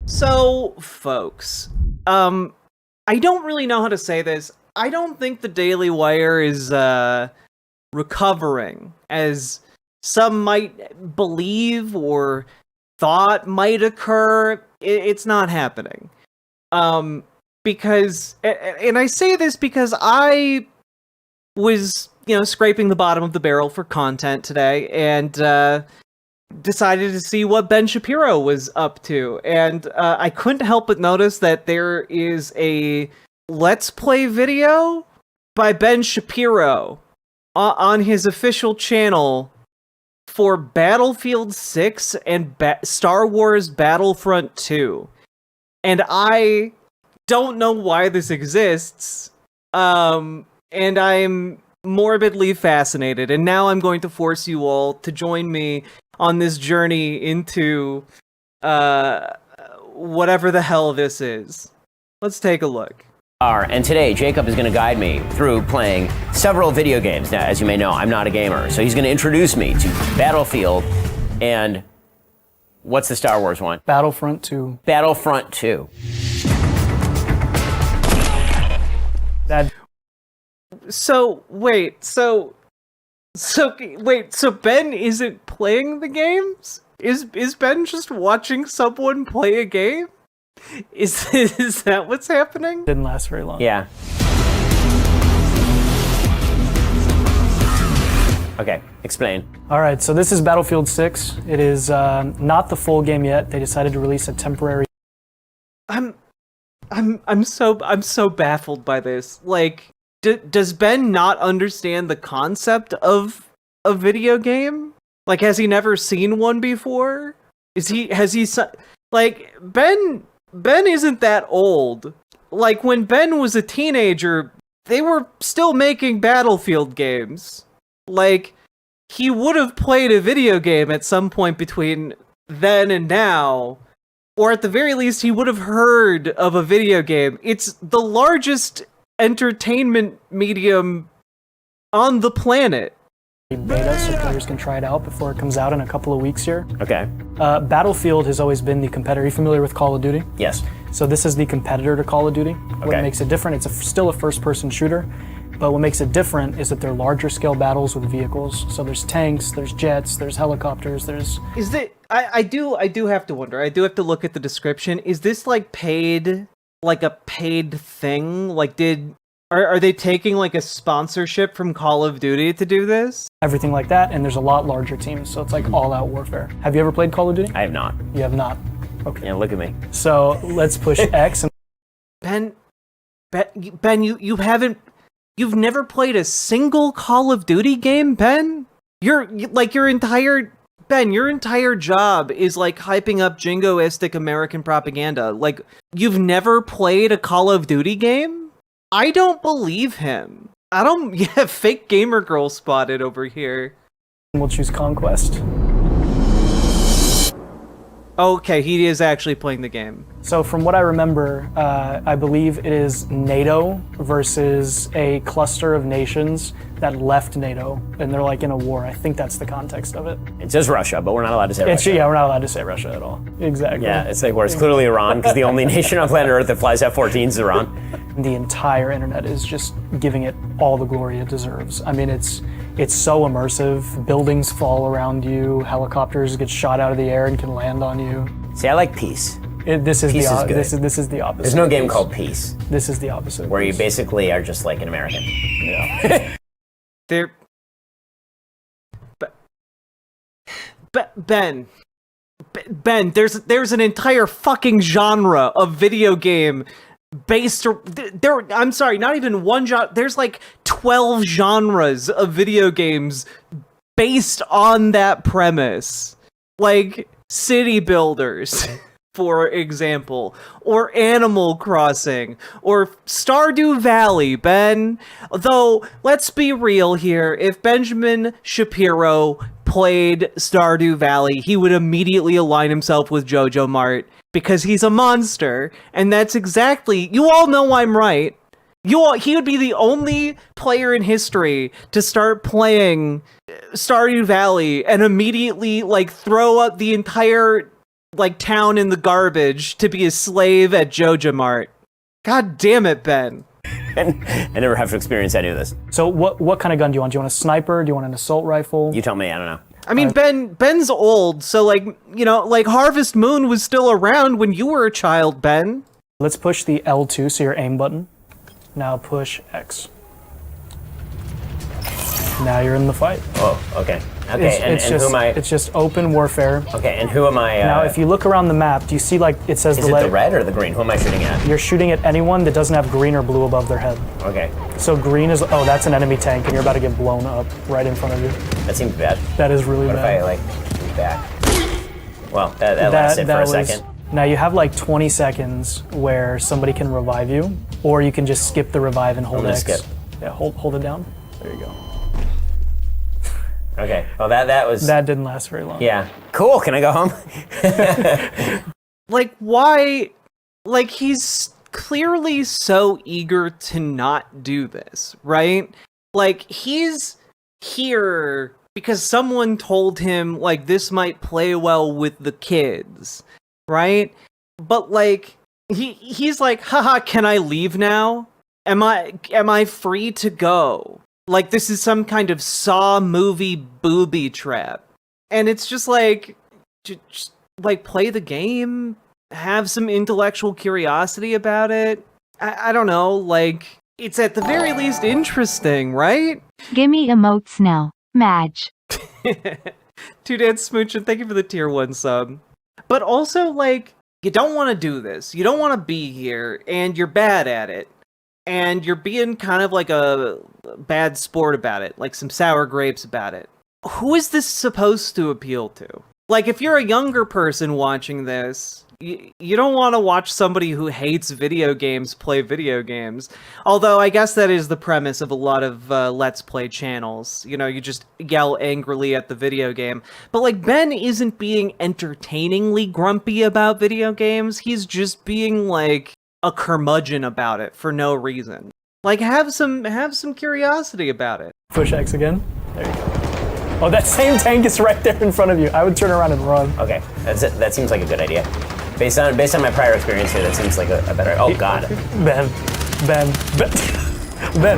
So, folks, I don't really know how to say this. I don't think the Daily Wire is recovering as some might believe or thought might occur. It's not happening. Because, and I say this because I was, scraping the bottom of the barrel for content today, and decided to see what Ben Shapiro was up to. And I couldn't help but notice that there is a Let's Play video by Ben Shapiro on his official channel for Battlefield 6 and Star Wars Battlefront 2. And I don't know why this exists, and I'm morbidly fascinated. And now I'm going to force you all to join me on this journey into whatever the hell this is. Let's take a look. And today, Jacob is going to guide me through playing several video games. Now, as you may know, I'm not a gamer, so he's going to introduce me to Battlefield and what's the Star Wars one? Battlefront 2. Battlefront 2. So Ben isn't playing the games? Is Ben just watching someone play a game? Is that what's happening? Didn't last very long. Yeah. Okay, explain. All right, so this is Battlefield 6. It is not the full game yet. They decided to release a temporary. I'm so baffled by this. Like, does Ben not understand the concept of a video game? Like, has he never seen one before? Like, Ben isn't that old. Like, when Ben was a teenager, they were still making Battlefield games. Like, he would have played a video game at some point between then and now. Or at the very least, he would have heard of a video game. It's the largest entertainment medium on the planet. Beta, so players can try it out before it comes out in a couple of weeks here. Okay. Battlefield has always been the competitor. Are you familiar with Call of Duty? Yes. So this is the competitor to Call of Duty. What makes it different, it's still a first-person shooter, but what makes it different is that they're larger scale battles with vehicles. So there's tanks, there's jets, there's helicopters, there's... Is that... I do have to wonder. I do have to look at the description. Is this like paid, like a paid thing? Like are they taking like a sponsorship from Call of Duty to do this? Everything like that, and there's a lot larger teams, so it's like all-out warfare. Have you ever played Call of Duty? I have not. You have not. Okay. Yeah, look at me. So let's push X and... Ben, you've never played a single Call of Duty game, Ben? Your entire job is like hyping up jingoistic American propaganda. Like, you've never played a Call of Duty game? I don't believe him. Fake gamer girl spotted over here. We'll choose Conquest. Okay, he is actually playing the game. So from what I remember, I believe it is NATO versus a cluster of nations that left NATO, and they're like in a war. I think that's the context of it. It says Russia, but we're not allowed to say Russia. Yeah, we're not allowed to say Russia at all. Exactly. Yeah, it's like where it's clearly Iran, because the only nation on planet Earth that flies F-14s is Iran. The entire internet is just giving it all the glory it deserves. I mean, it's so immersive. Buildings fall around you, helicopters get shot out of the air and can land on you. See, I like peace. This is Peace is good. This is the opposite. There's no game called Peace, This is the opposite. where you basically are just like an American. Yeah. Ben, there's an entire fucking genre of video game based I'm sorry, not even one genre. There's like 12 genres of video games based on that premise. Like City Builders, for example, or Animal Crossing, or Stardew Valley, Ben. Though, let's be real here, if Benjamin Shapiro played Stardew Valley, he would immediately align himself with Jojo Mart, because he's a monster, and that's exactly... You all know I'm right. He would be the only player in history to start playing Stardew Valley and immediately, like, throw up the entire like town in the garbage to be a slave at Joja Mart. God damn it, Ben. And I never have to experience any of this. So what kind of gun do you want? Do you want a sniper? Do you want an assault rifle? You tell me, I don't know. I mean, Ben's old, so like, you know, like Harvest Moon was still around when you were a child, Ben. Let's push the L2, so your aim button. Now push X. Now you're in the fight. Oh, okay. Okay, and who am I? It's just open warfare. Okay, and who am I? Now, if you look around the map, do you see like it says is it the red or the green? Who am I shooting at? You're shooting at anyone that doesn't have green or blue above their head. Okay. So green is, oh, that's an enemy tank, and you're about to get blown up right in front of you. That seems bad. That is really what bad. What if I like move back? Well, that lasted for a second. Now you have like 20 seconds where somebody can revive you, or you can just skip the revive and hold X. Skip. Yeah, hold it down. There you go. Okay. Well, that was. That didn't last very long. Yeah. Cool. Can I go home? Like, why? Like, he's clearly so eager to not do this, right? Like, he's here because someone told him, like, this might play well with the kids, right? But, like, he's like, haha, can I leave now? Am I free to go? Like, this is some kind of Saw movie booby trap. And it's just like, just like, play the game, have some intellectual curiosity about it. I don't know, like, it's at the very least interesting, right? Gimme emotes now. Madge. Two Dad Smoochin', thank you for the tier 1 sub. But also, like, you don't want to do this. You don't want to be here, and you're bad at it. And you're being kind of like a bad sport about it, like some sour grapes about it. Who is this supposed to appeal to? Like, if you're a younger person watching this, you don't want to watch somebody who hates video games play video games. Although, I guess that is the premise of a lot of Let's Play channels. You know, you just yell angrily at the video game. But, like, Ben isn't being entertainingly grumpy about video games. He's just being, like, a curmudgeon about it for no reason. Like, have some curiosity about it. Push X again. There you go. Oh, that same tank is right there in front of you. I would turn around and run. Okay, that seems like a good idea. Based on my prior experience here, that seems like a better. Oh God. Ben,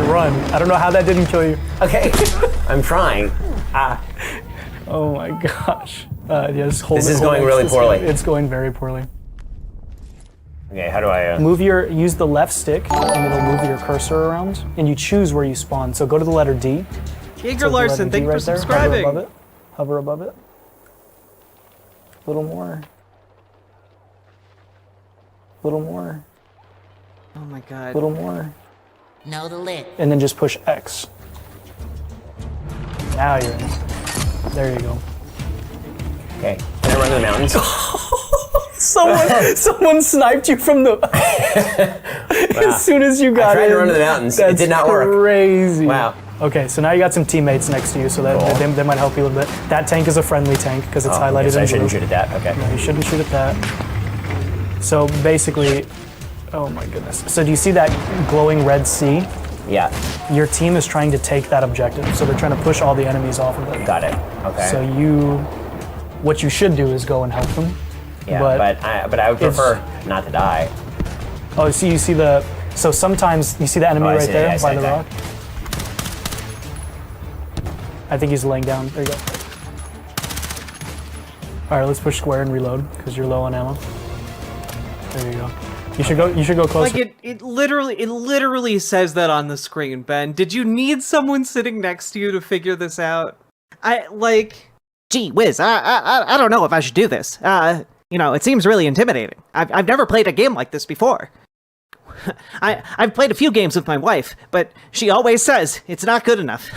run. I don't know how that didn't kill you. Okay, I'm trying. Oh my gosh. Yes. Hold this is going really poorly. It's going very poorly. Okay, how do I... Use the left stick, and it'll move your cursor around, and you choose where you spawn. So go to the letter D. Jaeger Larson, thank you for subscribing. Hover above it. A little more. A little more. Oh my God. A little more. Know the lid. And then just push X. Now you're in. There you go. Okay, can I run to the mountains? Someone sniped you from the... As soon as you got in. I tried to run to the mountains. It did not work. Crazy. Wow. Okay, so now you got some teammates next to you, so that they might help you a little bit. That tank is a friendly tank because it's highlighted in blue. I shouldn't shoot at that. Okay. No, you shouldn't shoot at that. So basically, oh my goodness. So do you see that glowing red C? Yeah. Your team is trying to take that objective, so they're trying to push all the enemies off of it. Got it. Okay. So what you should do is go and help them. Yeah, but I would prefer not to die. Oh, so you see so sometimes you see the enemy right there by the rock? I think he's laying down. There you go. All right, let's push square and reload because you're low on ammo. There you go. You should go closer. Like it literally says that on the screen, Ben. Did you need someone sitting next to you to figure this out? Gee whiz, I don't know if I should do this. It seems really intimidating. I've never played a game like this before. I've played a few games with my wife, but she always says it's not good enough.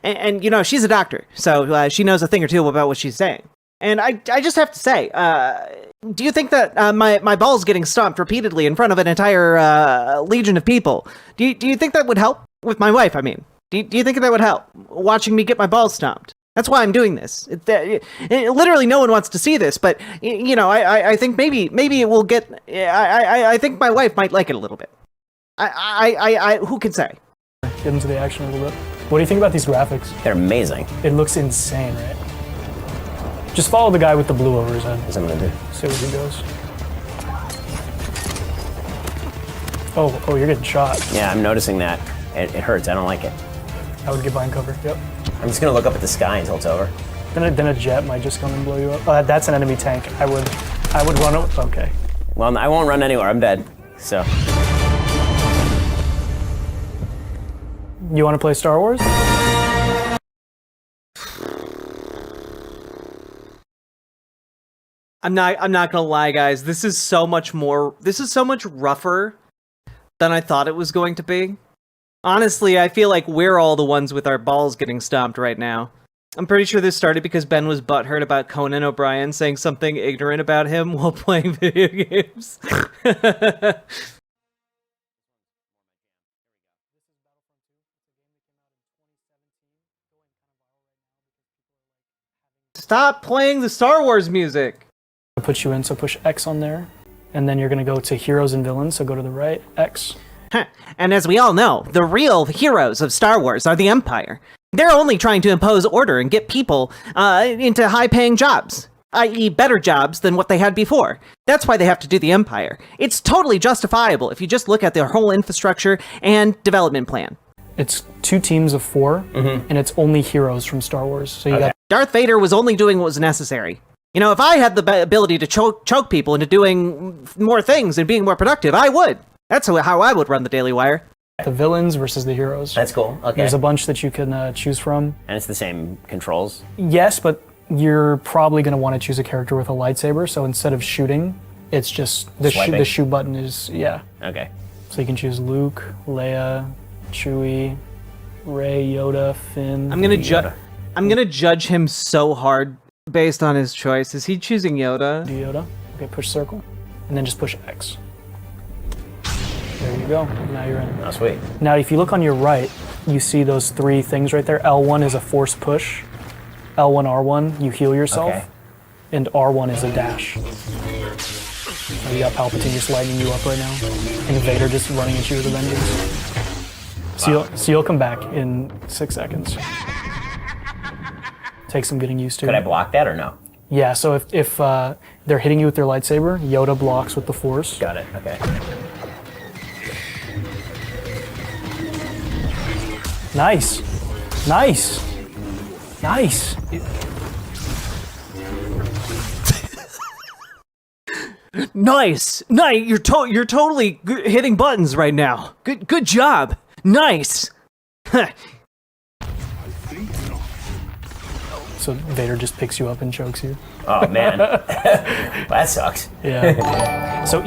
and she's a doctor, so she knows a thing or two about what she's saying. And I just have to say, do you think that my ball's getting stomped repeatedly in front of an entire legion of people? Do you think that would help with my wife? I mean, do you think that would help watching me get my balls stomped? That's why I'm doing this. Literally, no one wants to see this, but I think maybe it will get. I think my wife might like it a little bit. Who can say? Get into the action a little bit. What do you think about these graphics? They're amazing. It looks insane, right? Just follow the guy with the blue over his head. That's what I'm gonna do. See where he goes. Oh, you're getting shot. Yeah, I'm noticing that. It hurts. I don't like it. I would get behind cover. Yep. I'm just gonna look up at the sky until it's over. Then a jet might just come and blow you up. Oh, that's an enemy tank. I would run it. Okay. Well, I won't run anywhere. I'm dead. So. You want to play Star Wars? I'm not gonna lie, guys. This is so much rougher than I thought it was going to be. Honestly, I feel like we're all the ones with our balls getting stomped right now. I'm pretty sure this started because Ben was butthurt about Conan O'Brien saying something ignorant about him while playing video games. Stop playing the Star Wars music! I'll put you in, so push X on there. And then you're going to go to Heroes and Villains, so go to the right, X. And as we all know, the real heroes of Star Wars are the Empire. They're only trying to impose order and get people into high-paying jobs, i.e. better jobs than what they had before. That's why they have to do the Empire. It's totally justifiable if you just look at their whole infrastructure and development plan. It's 2 teams of 4, and it's only heroes from Star Wars. So you got Darth Vader was only doing what was necessary. You know, if I had the ability to choke people into doing more things and being more productive, I would. That's how I would run the Daily Wire. the villains versus the heroes. That's cool. Okay. There's a bunch that you can choose from. And it's the same controls? Yes, but you're probably going to want to choose a character with a lightsaber, so instead of shooting, it's just the shoot button is, yeah. Okay. So you can choose Luke, Leia, Chewie, Rey, Yoda, Finn. I'm gonna judge him so hard based on his choice. Is he choosing Yoda? Yoda. Okay, push circle, and then just push X. There you go. Now you're in. Oh, sweet. Now, if you look on your right, you see those 3 things right there. L1 is a force push. L1, R1, you heal yourself. Okay. And R1 is a dash. So you got Palpatine just lighting you up right now. And Vader just running at you with a vengeance. So you'll come back in 6 seconds. Takes some getting used to. Could I block that or no? Yeah, so if they're hitting you with their lightsaber, Yoda blocks with the Force. Got it, okay. Nice. Nice. Nice. Nice. Nice. You're totally hitting buttons right now. Good job. Nice. So Vader just picks you up and chokes you. Oh, man. Well, that sucks. Yeah. So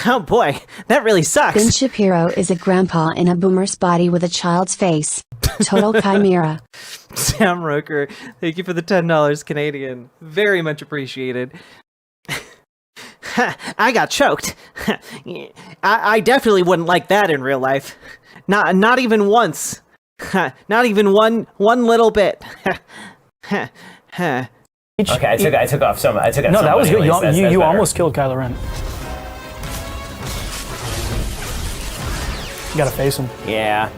Oh boy, that really sucks. Ben Shapiro is a grandpa in a boomer's body with a child's face. Total chimera. Sam Roker, thank you for the $10 Canadian. Very much appreciated. I got choked. I definitely wouldn't like that in real life. Not even once. Not even one little bit. Okay, I took off some. I took out no, some that was good. anyways. You That's almost killed Kylo Ren. You gotta face him. Yeah.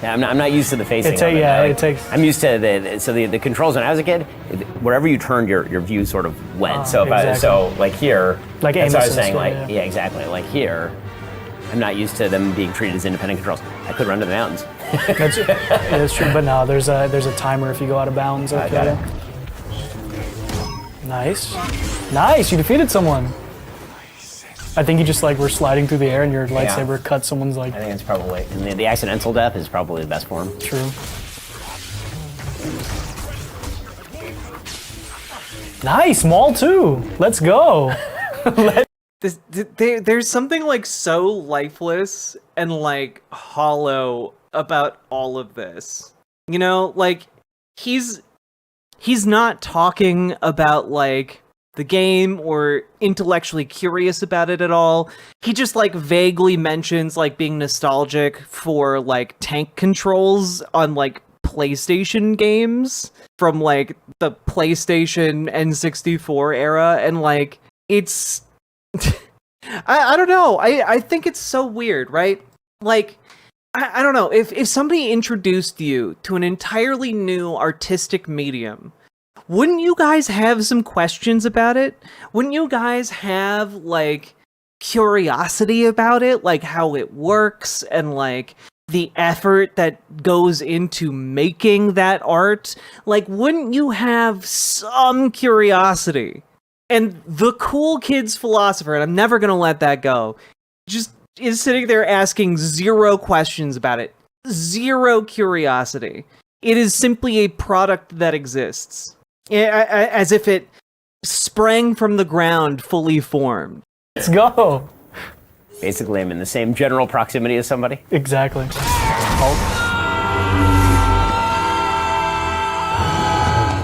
I'm not used to the facing. It takes. I'm used to the controls when I was a kid. Wherever you turned, your view sort of went. So exactly. Like here, like that's what I was Amos saying. and stuff, Yeah, exactly. Like here, I'm not used to them being treated as independent controls. I could run to the mountains. That's true, but no, there's a timer if you go out of bounds. Okay. Got it. Nice. You defeated someone. I think you just were sliding through the air and your lightsaber cut someone's I think it's probably, and the accidental death is probably the best form. True. Nice, Maul 2. Let's go. There's something so lifeless and hollow about all of this. You know, he's not talking about the game or intellectually curious about it at all. He just vaguely mentions being nostalgic for tank controls on PlayStation games from the PlayStation N64 era, and it's I don't know. I think it's so weird, right? I don't know. If somebody introduced you to an entirely new artistic medium wouldn't you guys have some questions about it? Wouldn't you guys have, like, curiosity about it? Like, how it works and, like, the effort that goes into making that art? Like, wouldn't you have some curiosity? And the cool kid's philosopher, and I'm never gonna let that go, just is sitting there asking 0 questions about it. 0 curiosity. It is simply a product that exists. As if it sprang from the ground fully formed. Let's go. Basically, I'm in the same general proximity as somebody. Exactly. Oh.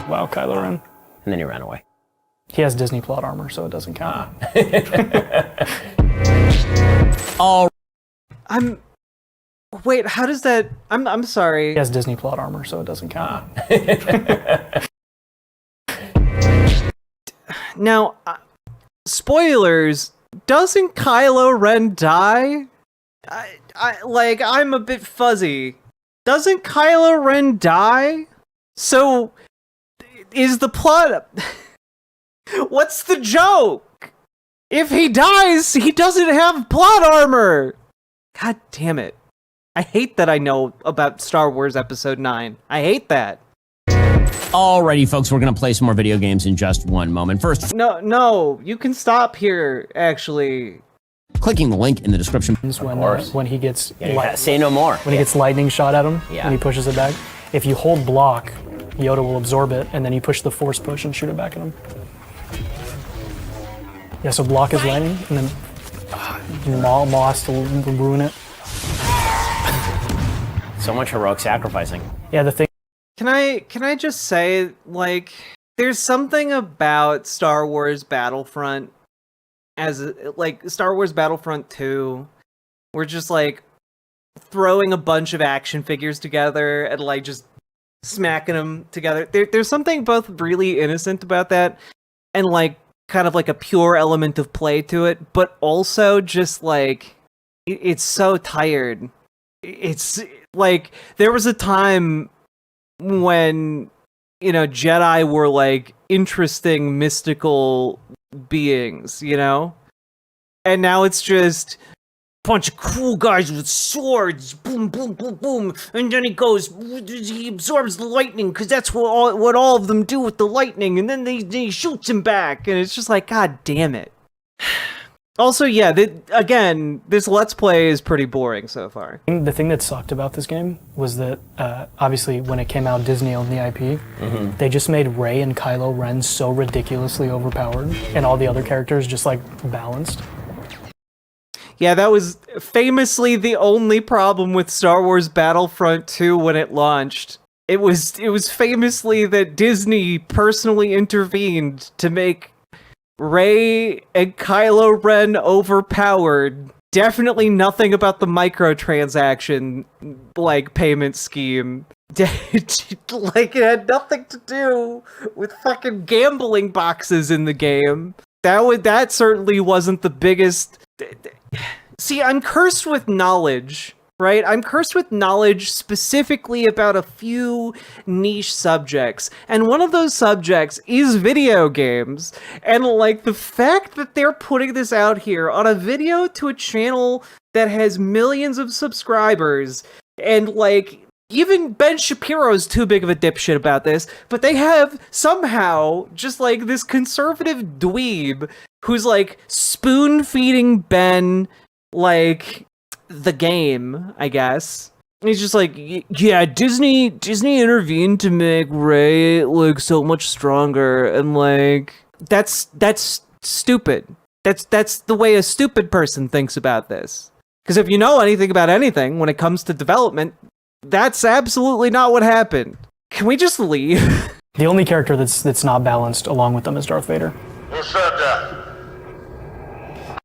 Wow, Kylo Ren. And then he ran away. He has Disney plot armor, so it doesn't count. Wait, how does that... I'm sorry. He has Disney plot armor, so it doesn't count. Now, spoilers, doesn't Kylo Ren die? I'm a bit fuzzy. Doesn't Kylo Ren die? So, is the plot... What's the joke? If he dies, he doesn't have plot armor! God damn it. I hate that I know about Star Wars Episode 9. I hate that. Alrighty, folks, we're going to play some more video games in just one moment. First, No, you can stop here, actually. clicking the link in the description. When he gets Say no more. when he gets lightning shot at him, Yeah. and he pushes it back. If you hold block, Yoda will absorb it, and then you push the force push and shoot it back at him. Yeah, so block is lightning, and then Maul has to ruin it. So much heroic sacrificing. Yeah, the thing. Can I just say, like, there's something about Star Wars Battlefront Star Wars Battlefront 2, we're just like throwing a bunch of action figures together and like just smacking them together. There's something both really innocent about that and like kind of like a pure element of play to it, but also just like it's so tired. It's like there was a time when, you know, Jedi were like interesting mystical beings, you know? And now it's just bunch of cool guys with swords, boom, boom, boom, boom, and then he absorbs the lightning because that's what all of them do with the lightning, and then he shoots him back, and it's just like, god damn it. Also, yeah, again, this Let's Play is pretty boring so far. The thing that sucked about this game was that, obviously, when it came out, Disney owned the IP. They just made Rey and Kylo Ren so ridiculously overpowered, and all the other characters just, like, balanced. Yeah, that was famously the only problem with Star Wars Battlefront 2 when it launched. It was famously that Disney personally intervened to make Rey and Kylo Ren overpowered. Definitely nothing about the microtransaction, like, payment scheme. Like, it had nothing to do with fucking gambling boxes in the game. That certainly wasn't the biggest... See, I'm cursed with knowledge, right? I'm cursed with knowledge specifically about a few niche subjects. And one of those subjects is video games. And, like, the fact that they're putting this out here on a video to a channel that has millions of subscribers, and, like, even Ben Shapiro's too big of a dipshit about this, but they have somehow just, like, this conservative dweeb who's, like, spoon-feeding Ben, like, the game, I guess. And he's just like, yeah, Disney intervened to make Rey, like, so much stronger, and, like, that's stupid. That's the way a stupid person thinks about this. Because if you know anything about anything when it comes to development, that's absolutely not what happened. Can we just leave? The only character that's not balanced along with them is Darth Vader. Who said that?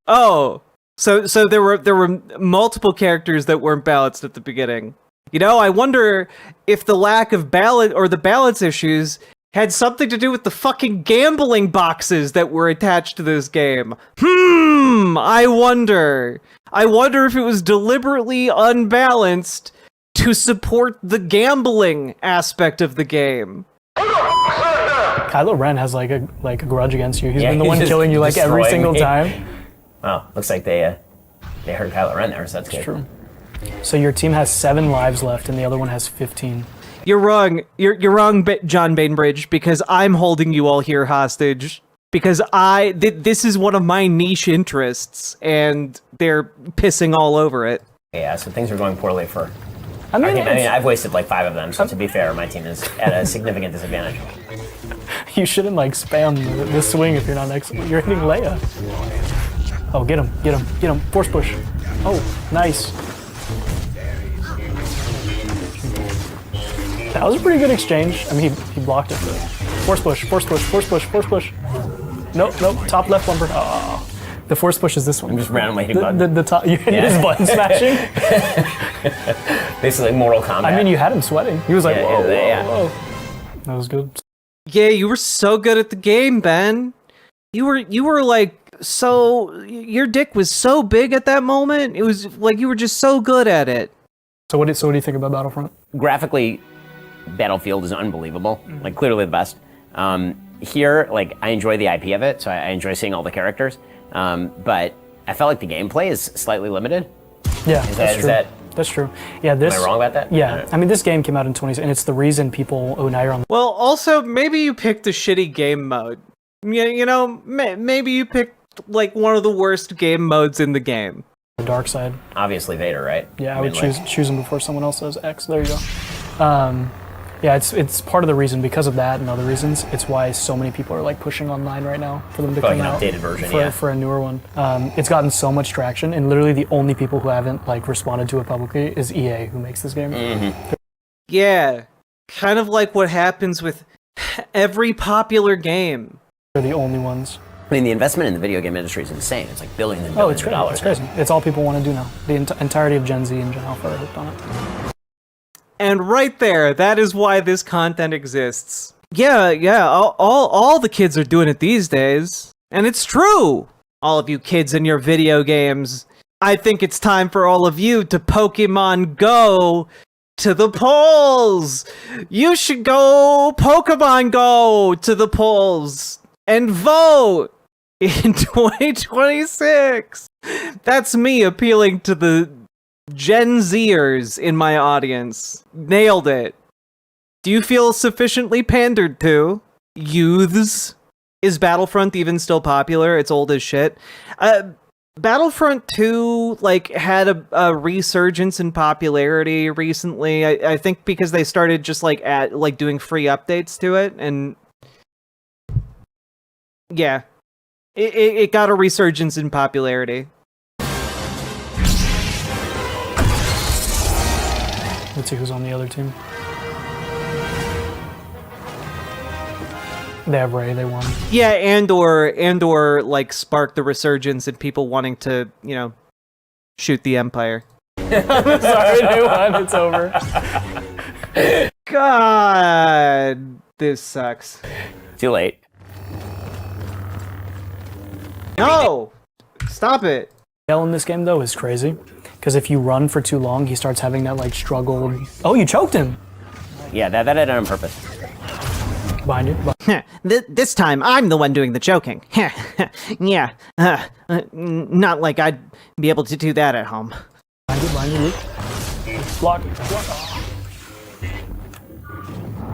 Oh, so there were multiple characters that weren't balanced at the beginning. You know, I wonder if the lack of balance or the balance issues had something to do with the fucking gambling boxes that were attached to this game. I wonder if it was deliberately unbalanced to support the gambling aspect of the game. Who the f*** said that? Kylo Ren has like a grudge against you. He's Yeah, been the he's one just killing you like every destroying single me. time. Wow, looks like they heard Kylo Ren there, so that's good. True. So your team has 7 lives left, and the other one has 15. You're wrong. You're wrong, John Bainbridge, because I'm holding you all here hostage. Because this is one of my niche interests, and they're pissing all over it. Yeah, so things are going poorly for I mean, our team. I've wasted like 5 of them, so to be fair, my team is at a significant disadvantage. you shouldn't like spam the swing if you're not next. You're hitting Leia. Oh, get him. Force push. Oh, nice. That was a pretty good exchange. I mean, he blocked it. Force push. Nope, top left bumper. Oh, the force push is this one. I'm just randomly hitting buttons. The top, you hit his button smashing. Basically, Mortal Kombat. I mean, you had him sweating. He was like, Yeah, whoa, yeah. whoa. That was good. Yeah, you were so good at the game, Ben. You were like so. Your dick was so big at that moment. It was like you were just so good at it. So what do you think about Battlefront? Graphically, Battlefield is unbelievable. Like, clearly the best. Here, like, I enjoy the IP of it, so I enjoy seeing all the characters. But I felt like the gameplay is slightly limited. Yeah, Is that That's true. Yeah, this. Am I wrong about that? Yeah, I mean, this game came out in 20, and it's the reason people. Oh, now you're on. Well, also maybe you picked a shitty game mode. You know, maybe you picked like one of the worst game modes in the game. The dark side. obviously Vader, right? Yeah, I would choose him before someone else says X. There you go. Yeah, it's part of the reason because of that and other reasons. It's why so many people are like pushing online right now for them to Like come an out updated version, for a newer one. It's gotten so much traction, and literally the only people who haven't like responded to it publicly is EA, who makes this game. Yeah, kind of like what happens with every popular game. They're the only ones. I mean, the investment in the video game industry is insane. It's like billions and Oh, billions it's of crazy. dollars. It's crazy. It's all people want to do now. The entirety of Gen Z and Gen Alpha are hooked on it. And right there, that is why this content exists. Yeah, all the kids are doing it these days. And it's true! All of you kids in your video games, I think it's time for all of you to Pokemon Go to the polls! You should go Pokemon Go to the polls and vote in 2026! That's me appealing to the Gen Zers in my audience. Nailed it. Do you feel sufficiently pandered to? Youths? Is Battlefront even still popular? It's old as shit. Battlefront 2 like had a resurgence in popularity recently. I think because they started just like doing free updates to it, and yeah, it got a resurgence in popularity. Let's see who's on the other team. They have Ray, they won. Yeah, and or like spark the resurgence in people wanting to, shoot the Empire. Sorry, they won, it's over. God, this sucks. Too late. No! Stop it. L in this game though is crazy. Because if you run for too long, he starts having that like struggle. Oh, you choked him! Yeah, that I did on purpose. Behind you. This time, I'm the one doing the choking. Yeah, not like I'd be able to do that at home. Behind you, Luke. Block.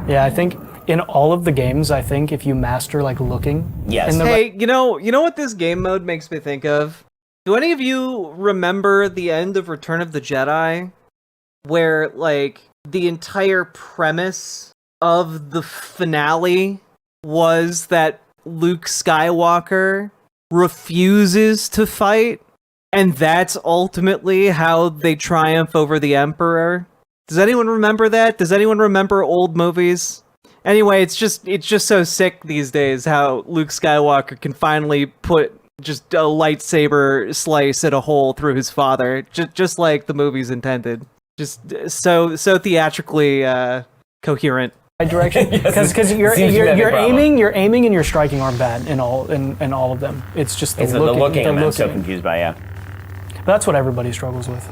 Yeah, I think in all of the games, I think if you master like looking. Yes. Hey, you know what this game mode makes me think of? Do any of you remember the end of Return of the Jedi? Where, like, the entire premise of the finale was that Luke Skywalker refuses to fight, and that's ultimately how they triumph over the Emperor? Does anyone remember that? Does anyone remember old movies? Anyway, it's just so sick these days how Luke Skywalker can finally put just a lightsaber slice at a hole through his father, just like the movies intended. Just so theatrically coherent. Right direction, because you're aiming and you're striking aren't bad in all of them. It's just the looking. I'm so confused by, yeah. But that's what everybody struggles with.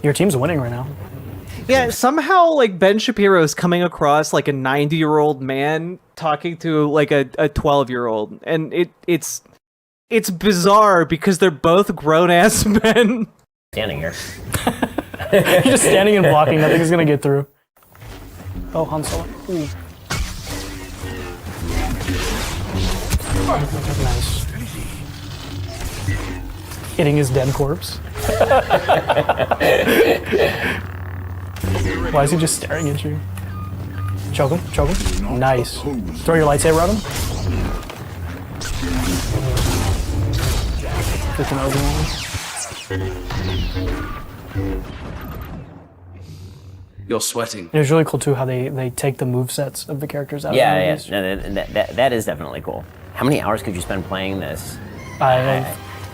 Your team's winning right now. Yeah, somehow like Ben Shapiro is coming across like a 90-year-old man talking to like a 12-year-old, and it's bizarre because they're both grown-ass men. Standing here. You're just standing and blocking. Nothing's gonna get through. Oh, Han Solo. Ooh. Nice. Hitting his dead corpse. Why is he just staring at you? Choke him, choke him. Nice. Throw your lightsaber at him. Freaking Obi-Wan. You're sweating. It was really cool too how they take the movesets of the characters out Yeah, of the yeah. movies. No, that is definitely cool. How many hours could you spend playing this?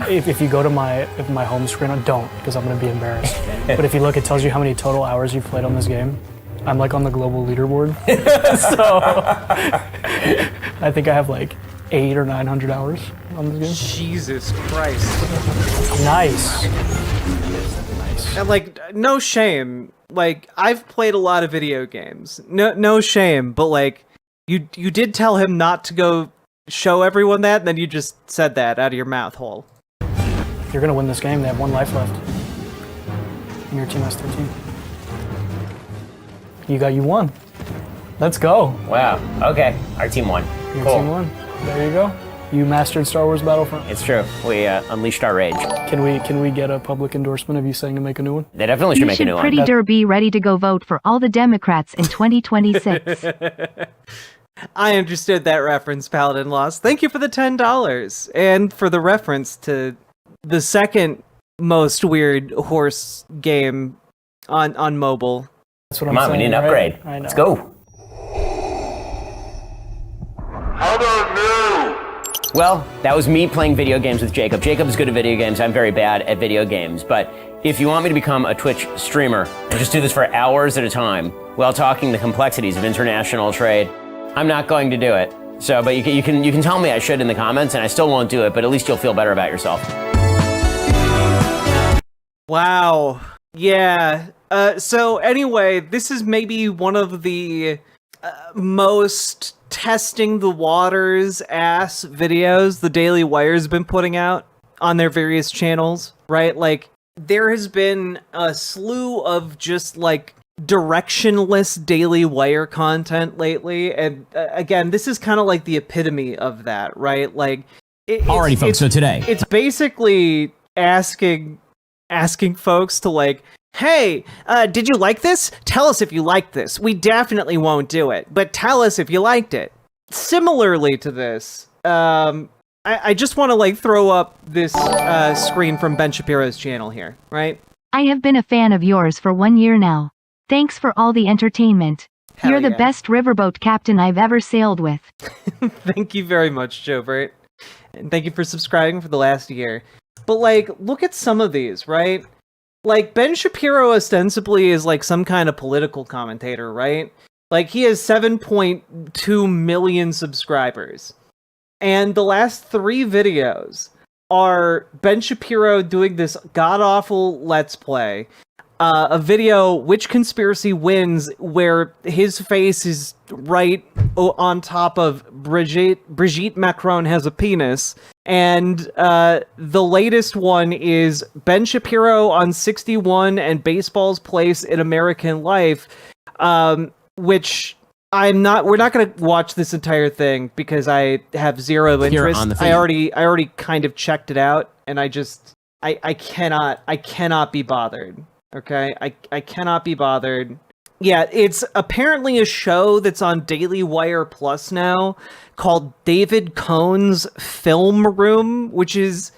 If you go to my home screen, don't, because I'm going to be embarrassed. But if you look, it tells you how many total hours you've played on this game. I'm like on the global leaderboard. So I think I have like 800 or 900 hours on this game. Jesus Christ. Nice. And like, no shame. Like, I've played a lot of video games. No shame, but like, you did tell him not to go show everyone that, and then you just said that out of your mouth hole. You're going to win this game. They have 1 life left. And your team has 13. You won. Let's go. Wow. Okay. Our team won. Your Cool. team won. There you go. You mastered Star Wars Battlefront. It's true. We unleashed our rage. Can we get a public endorsement of you saying to make a new one? They definitely should You make a should new one. pretty be ready to go vote for all the Democrats in 2026. I understood that reference, Paladin Lost. Thank you for the $10 and for the reference to the second most weird horse game on mobile. That's what Come I'm on, we saying. need an right? upgrade. I know. Let's go. Well, that was me playing video games with Jacob. Jacob's good at video games. I'm very bad at video games. But if you want me to become a Twitch streamer and just do this for hours at a time while talking the complexities of international trade, I'm not going to do it. So, but you can tell me I should in the comments, and I still won't do it. But at least you'll feel better about yourself. Wow. Yeah. So anyway, this is maybe one of the most testing the waters ass videos the Daily Wire's been putting out on their various channels, right? Like, there has been a slew of just like directionless Daily Wire content lately, and again, this is kind of like the epitome of that, right? Like, Alrighty, folks. So today, it's basically asking folks to like, hey, did you like this? Tell us if you liked this. We definitely won't do it, but tell us if you liked it. Similarly to this, I just want to like throw up this screen from Ben Shapiro's channel here, right? I have been a fan of yours for 1 year now. Thanks for all the entertainment. Hell You're the yeah. best riverboat captain I've ever sailed with. Thank you very much, Jobert. And thank you for subscribing for the last year. But like, look at some of these, right? Like, Ben Shapiro ostensibly is like some kind of political commentator, right? Like, he has 7.2 million subscribers. And the last 3 videos are Ben Shapiro doing this god-awful Let's Play. A video, Which Conspiracy Wins, where his face is right on top of Brigitte Macron has a penis. And the latest one is Ben Shapiro on 61 and baseball's place in American life, which we're not going to watch this entire thing because I have zero interest. on the feed. I already kind of checked it out, and I cannot be bothered. Okay, I cannot be bothered. Yeah, it's apparently a show that's on Daily Wire Plus now called David Cohn's Film Room, which is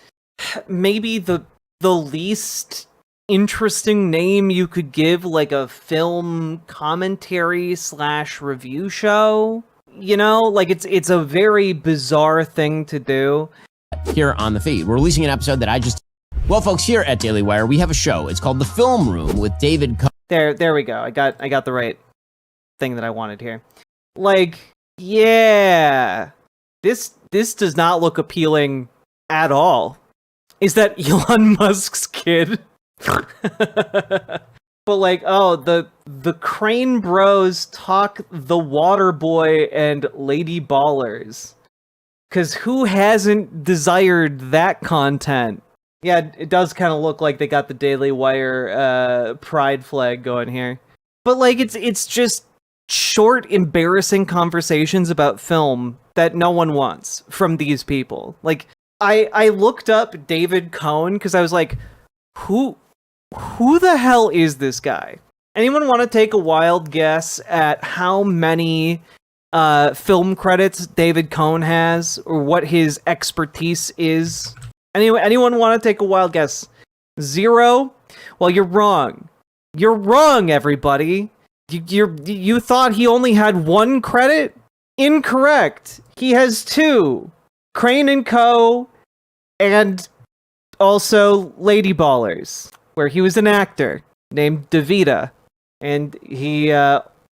maybe the least interesting name you could give like a film commentary / review show. You know, like it's a very bizarre thing to do. here on the feed, we're releasing an episode that I just... Well, folks, here at Daily Wire, we have a show. It's called The Film Room with David Cohn. There we go. I got the right thing that I wanted here. Like, yeah, this does not look appealing at all. Is that Elon Musk's kid? But like, oh, the Crane Bros talk the Water Boy and Lady Ballers. Cause who hasn't desired that content? Yeah, it does kind of look like they got the Daily Wire pride flag going here. But like it's just short, embarrassing conversations about film that no one wants from these people. Like I looked up David Cohn because I was like, who the hell is this guy? Anyone want to take a wild guess at how many film credits David Cohn has, or what his expertise is? Anyone want to take a wild guess? 0? Well, you're wrong. You're wrong, everybody. You thought he only had 1 credit? Incorrect. He has 2. Crane and Co. and also Lady Ballers, where he was an actor named DeVita. And he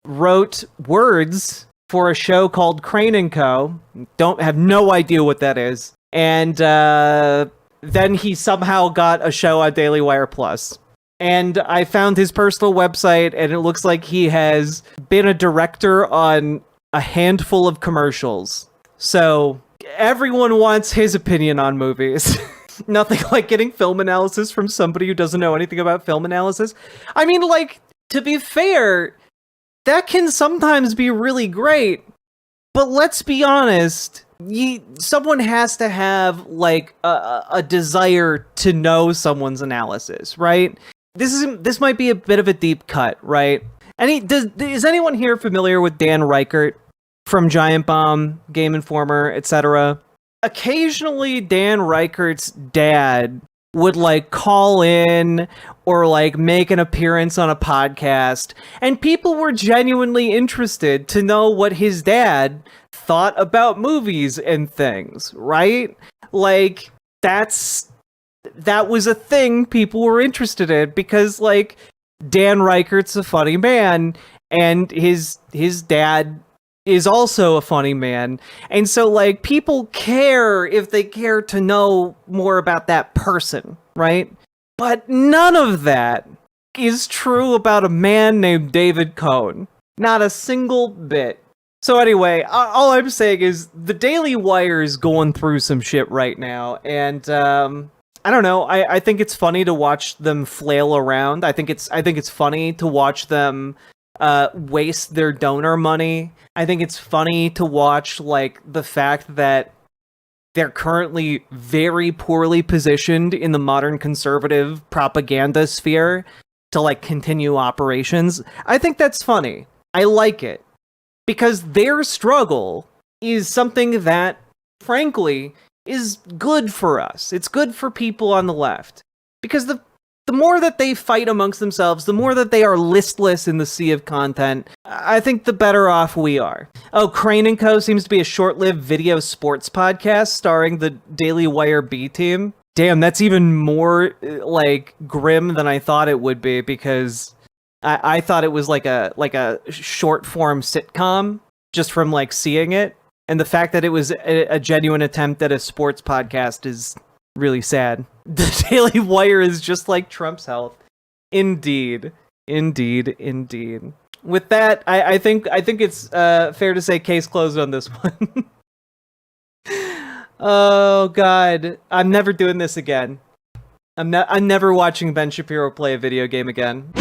wrote words for a show called Crane and Co. Don't have no idea what that is. And then he somehow got a show on Daily Wire Plus. And I found his personal website, and it looks like he has been a director on a handful of commercials. So everyone wants his opinion on movies. Nothing like getting film analysis from somebody who doesn't know anything about film analysis. I mean, like, to be fair, that can sometimes be really great. But let's be honest, someone has to have like a desire to know someone's analysis, right? This might be a bit of a deep cut, right? Is anyone here familiar with Dan Reichert from Giant Bomb, Game Informer, etc.? Occasionally, Dan Reichert's dad would like call in or like make an appearance on a podcast, and people were genuinely interested to know what his dad thought about movies and things, right? Like that was a thing people were interested in because like Dan Reichert's a funny man and his dad is also a funny man. And so like people care if they care to know more about that person, right? But none of that is true about a man named David Cohn. Not a single bit. So anyway, all I'm saying is the Daily Wire is going through some shit right now, and I don't know. I think it's funny to watch them flail around. I think it's funny to watch them waste their donor money. I think it's funny to watch like the fact that they're currently very poorly positioned in the modern conservative propaganda sphere to like continue operations. I think that's funny. I like it. Because their struggle is something that, frankly, is good for us. It's good for people on the left. Because the more that they fight amongst themselves, the more that they are listless in the sea of content, I think the better off we are. Oh, Crane & Co. seems to be a short-lived video sports podcast starring the Daily Wire B team. Damn, that's even more, like, grim than I thought it would be, because I thought it was like a short form sitcom just from like seeing it, and the fact that it was a genuine attempt at a sports podcast is really sad. The Daily Wire is just like Trump's health. Indeed. With that, I think it's fair to say case closed on this one. Oh God, I'm never doing this again. I'm never watching Ben Shapiro play a video game again.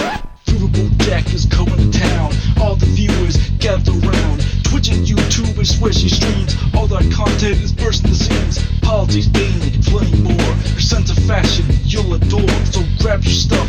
Riverboat Jack is coming to town. All the viewers gather around. Twitch and YouTube is where she streams. All that content is bursting the seams. Politics, dating, flame more. Her sense of fashion you'll adore. So grab your stuff